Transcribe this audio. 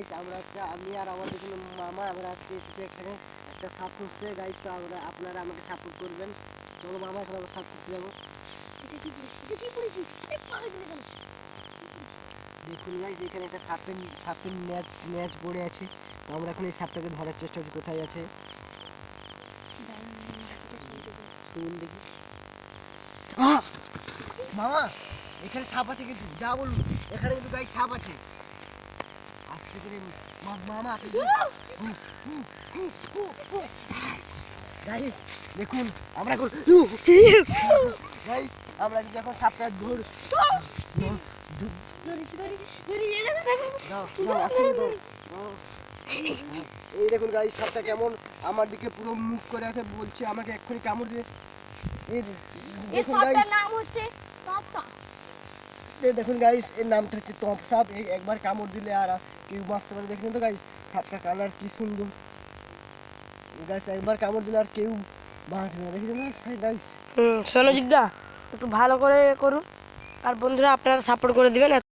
Guys আমি আর আমাদের কোনো মামা আমরা আজকে এসেছি এখানে একটা সাপ খুঁজতে গাইস। তো আপনারা আমাকে সাপোর্ট করবেন। চলো মামা, এখন আমরা সাপ খুঁজতে যাবো। দেখুন গাইস, এখানে একটা সাপের ম্যাচ পড়ে আছে। তো আমরা এখন এই সাপটাকে ধরার চেষ্টা করছি কোথায় আছে। দেখি মামা, এখানে সাপ আছে কিন্তু, যা বলুন এখানে কিন্তু গাইস সাপ আছে। আস্তে করে মামা গাইস দেখুন, আমরা এখন গাইস আমরা যদি এখন সাপটা এই দেখুন গাইস, সাপটা কেমন আমার দিকে পুরো মুখ করে আছে, বলছে আমাকে এক্ষুনি কামড় দিয়ে। এই দেখুন গাইস, নাম হচ্ছে তপ সাপ। দেখুন গাইস, এর নামটা হচ্ছে তপ সাপ। একবার কামড় দিলে আর কেউ বাঁচতে পারে। দেখুন তো গাইস, সাপটা কালার কি সুন্দর গাইস, একবার কামড় দিলে আর কেউ বাঁচবে না। দেখেছেন গাইস? সনজিৎ দা একটু ভালো করে করুন, আর বন্ধুরা আপনারা সাপোর্ট করে দিবেন।